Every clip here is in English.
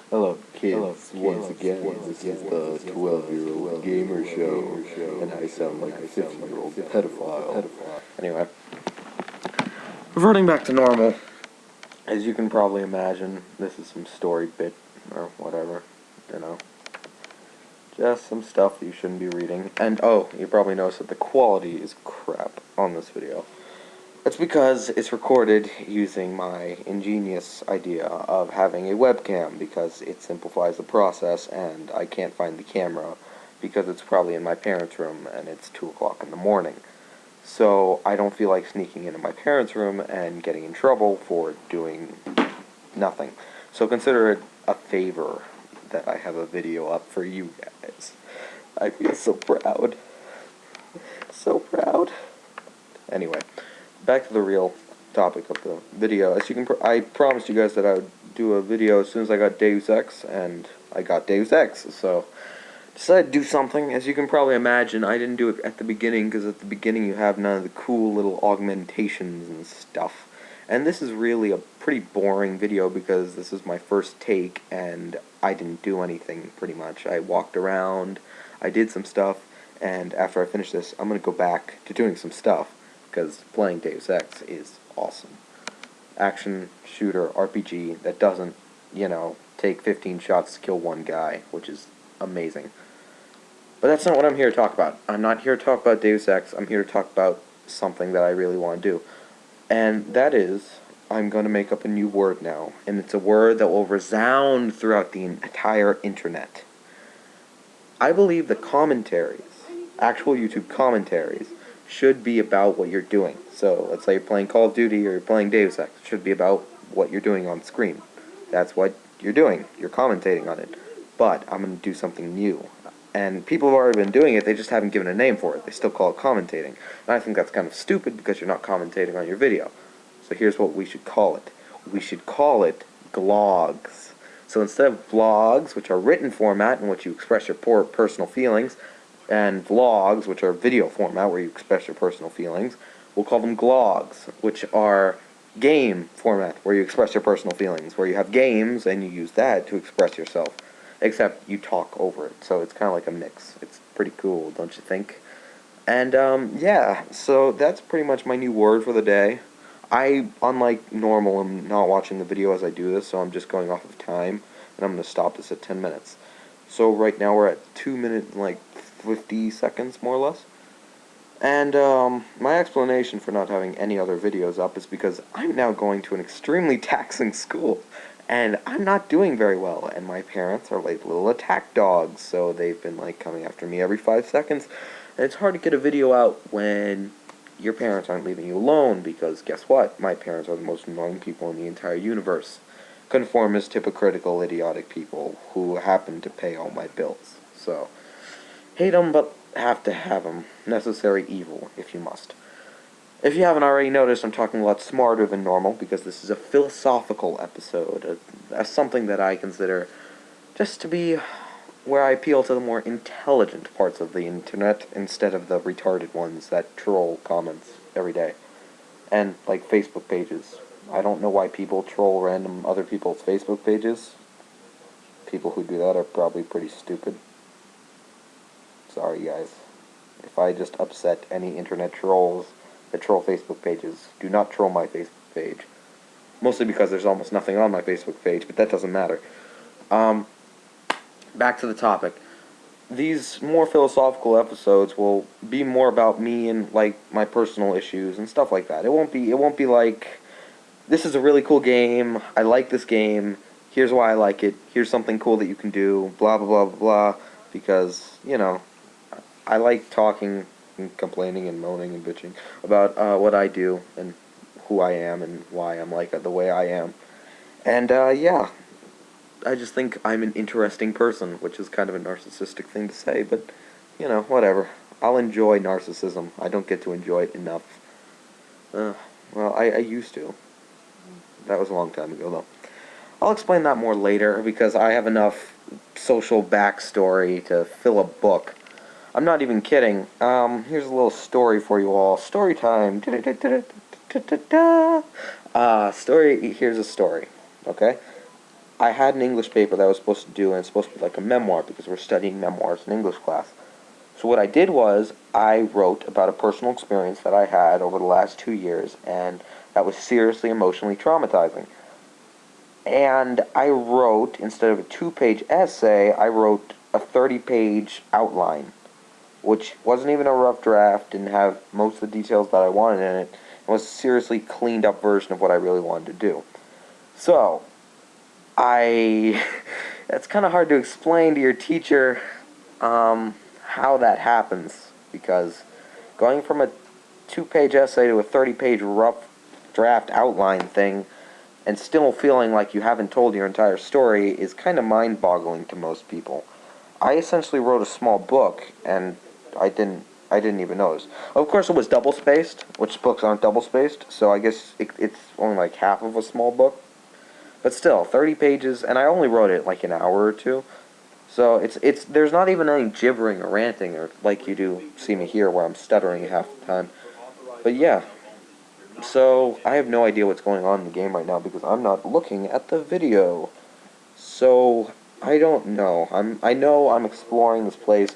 Hello, kids. Once again, this is the 12-year-old gamer show, and I sound like a 50-year-old pedophile. Anyway, reverting back to normal, as you can probably imagine, this is some story bit, or whatever, just some stuff that you shouldn't be reading. And, oh, you probably noticed that the quality is crap on this video. That's because it's recorded using my ingenious idea of having a webcam, because it simplifies the process, and I can't find the camera because it's probably in my parents' room and it's 2 o'clock in the morning. So I don't feel like sneaking into my parents' room and getting in trouble for doing nothing. So consider it a favor that I have a video up for you guys. I feel so proud. So proud. Anyway, back to the real topic of the video. As you can, I promised you guys that I would do a video as soon as I got Deus Ex, and I got Deus Ex, so decided to do something. As you can probably imagine, I didn't do it at the beginning, because at the beginning you have none of the cool little augmentations and stuff. And this is really a pretty boring video, because this is my first take, and I didn't do anything, pretty much. I walked around, I did some stuff, and after I finish this, I'm going to go back to doing some stuff, because playing Deus Ex is awesome. Action, shooter, RPG that doesn't, take 15 shots to kill one guy, which is amazing. But that's not what I'm here to talk about. I'm not here to talk about Deus Ex. I'm here to talk about something that I really want to do. And that is, I'm going to make up a new word now. And it's a word that will resound throughout the entire internet. I believe the commentaries, actual YouTube commentaries, should be about what you're doing. So, let's say you're playing Call of Duty or you're playing Deus Ex. It should be about what you're doing on screen. That's what you're doing. You're commentating on it. But I'm going to do something new. And people have already been doing it, they just haven't given a name for it. They still call it commentating. And I think that's kind of stupid, because you're not commentating on your video. So here's what we should call it. We should call it glogs. So instead of vlogs, which are written format in which you express your personal feelings, and vlogs, which are video format where you express your personal feelings, we'll call them glogs, which are game format where you express your personal feelings, where you have games and you use that to express yourself. Except you talk over it, so it's kind of like a mix. It's pretty cool, don't you think? And, yeah, so that's pretty much my new word for the day. I, unlike normal, am not watching the video as I do this, so I'm just going off of time, and I'm going to stop this at 10 minutes. So right now we're at 2 minutes and like 50 seconds, more or less. And, my explanation for not having any other videos up is because I'm now going to an extremely taxing school. And I'm not doing very well, and my parents are like little attack dogs, so they've been like coming after me every 5 seconds, and it's hard to get a video out when your parents aren't leaving you alone, because guess what? My parents are the most annoying people in the entire universe. Conformist, hypocritical, idiotic people who happen to pay all my bills. So, hate them, but have to have them. Necessary evil, if you must. If you haven't already noticed, I'm talking a lot smarter than normal, because this is a philosophical episode, something that I consider just to be where I appeal to the more intelligent parts of the internet, instead of the retarded ones that troll comments every day. And, like, Facebook pages. I don't know why people troll random other people's Facebook pages. People who do that are probably pretty stupid. Sorry, guys. If I just upset any internet trolls that troll Facebook pages, do not troll my Facebook page. Mostly because there's almost nothing on my Facebook page, but that doesn't matter. Back to the topic. These more philosophical episodes will be more about me and, like, my personal issues and stuff like that. It won't be like, this is a really cool game, I like this game, here's why I like it, here's something cool that you can do, blah blah blah blah blah, because, I like talking and complaining and moaning and bitching about what I do and who I am and why I'm like the way I am. And, yeah, I just think I'm an interesting person, which is kind of a narcissistic thing to say, but, whatever. I'll enjoy narcissism. I don't get to enjoy it enough. Well, I used to. That was a long time ago, though. I'll explain that more later, because I have enough social backstory to fill a book. I'm not even kidding. Here's a little story for you all. Story time. Here's a story, okay? I had an English paper that I was supposed to do, and it's supposed to be like a memoir because we're studying memoirs in English class. So what I did was I wrote about a personal experience that I had over the last 2 years, and that was seriously emotionally traumatizing. And I wrote, instead of a 2-page essay, I wrote a 30-page outline, which wasn't even a rough draft, didn't have most of the details that I wanted in it. It was a seriously cleaned up version of what I really wanted to do. So, I that's kind of hard to explain to your teacher how that happens, because going from a 2-page essay to a 30-page rough draft outline thing and still feeling like you haven't told your entire story is kind of mind-boggling to most people. I essentially wrote a small book, and I didn't even notice. Of course, it was double-spaced, which books aren't double-spaced, so I guess it's only like half of a small book. But still, 30 pages, and I only wrote it like an hour or two. So it's there's not even any gibbering or ranting or like you do see me here where I'm stuttering half the time. But yeah, so I have no idea what's going on in the game right now because I'm not looking at the video. So I don't know. I know I'm exploring this place.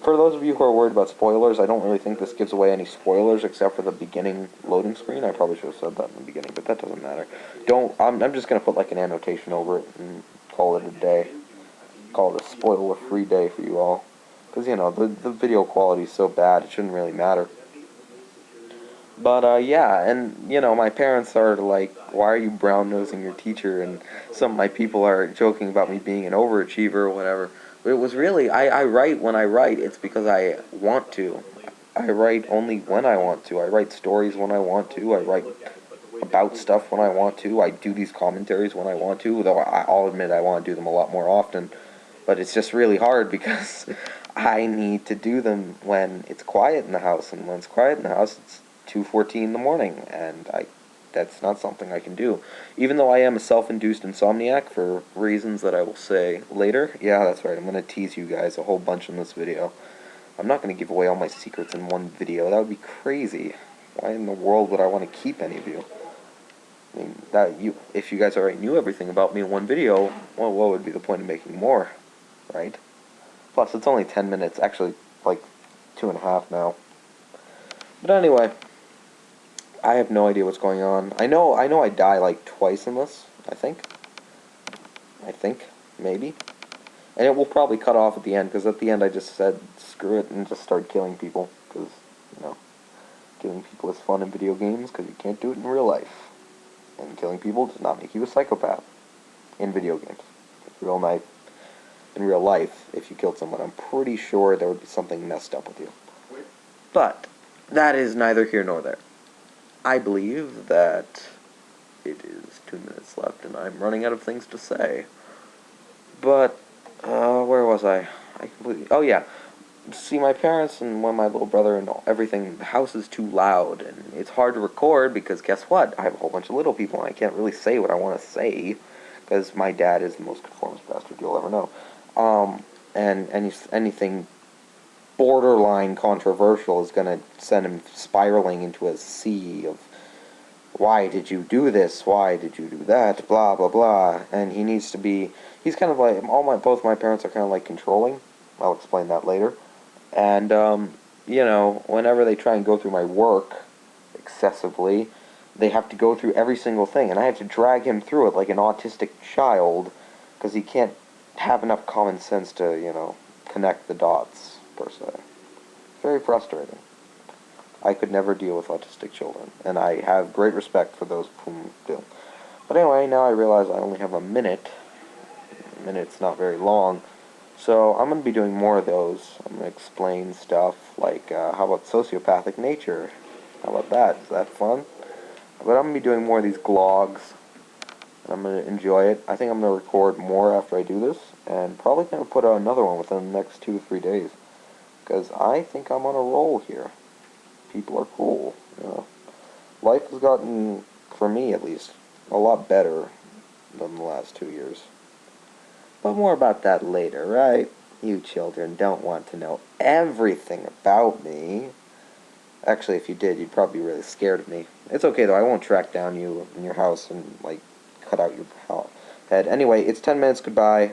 For those of you who are worried about spoilers, I don't really think this gives away any spoilers except for the beginning loading screen. I probably should have said that in the beginning, but that doesn't matter. I'm just gonna put like an annotation over it and call it a day. Call it a spoiler-free day for you all, because you know the video quality is so bad it shouldn't really matter. But, yeah, and, you know, my parents are like, why are you brown-nosing your teacher? And some of my people are joking about me being an overachiever or whatever. But it was really, I write when I write. It's because I want to. I write only when I want to. I write stories when I want to. I write about stuff when I want to. I do these commentaries when I want to, though I'll admit I want to do them a lot more often. But it's just really hard because I need to do them when it's quiet in the house. And when it's quiet in the house, it's 2:14 in the morning, and that's not something I can do. Even though I am a self-induced insomniac for reasons that I will say later. Yeah, that's right, I'm going to tease you guys a whole bunch in this video. I'm not going to give away all my secrets in one video. That would be crazy. Why in the world would I want to keep any of you? I mean, if you guys already knew everything about me in one video, well, what would be the point of making more, right? Plus, it's only 10 minutes, actually, like 2.5 now. But anyway, I have no idea what's going on. I know I die like twice in this, I think, maybe. And it will probably cut off at the end, because at the end I just said, screw it, and just started killing people, because, you know, killing people is fun in video games, because you can't do it in real life. And killing people does not make you a psychopath in video games. In real life, if you killed someone, I'm pretty sure there would be something messed up with you. But that is neither here nor there. I believe that it is 2 minutes left, and I'm running out of things to say. But, where was I? Oh yeah. See, my parents and my little brother and everything, the house is too loud, and it's hard to record because guess what? I have a whole bunch of little people, and I can't really say what I want to say, because my dad is the most conformist bastard you'll ever know. And anything borderline controversial is going to send him spiraling into a sea of why did you do this, why did you do that, blah blah blah. And he's kind of like, both my parents are kind of like controlling. I'll explain that later. And you know, whenever they try and go through my work excessively, they have to go through every single thing, and I have to drag him through it like an autistic child, because he can't have enough common sense to, you know, connect the dots, per se. Very frustrating. I could never deal with autistic children, and I have great respect for those whom do. But anyway, now I realize I only have a minute. A minute's not very long, so I'm going to be doing more of those. I'm going to explain stuff like, how about sociopathic nature? How about that? Is that fun? But I'm going to be doing more of these glogs, and I'm going to enjoy it. I think I'm going to record more after I do this, and probably going to put out another one within the next 2 or 3 days, because I think I'm on a roll here. People are cool, you know. Life has gotten, for me at least, a lot better than the last 2 years. But more about that later, right? You children don't want to know everything about me. Actually, if you did, you'd probably be really scared of me. It's okay, though. I won't track down you in your house and, like, cut out your head. Anyway, it's 10 minutes. Goodbye.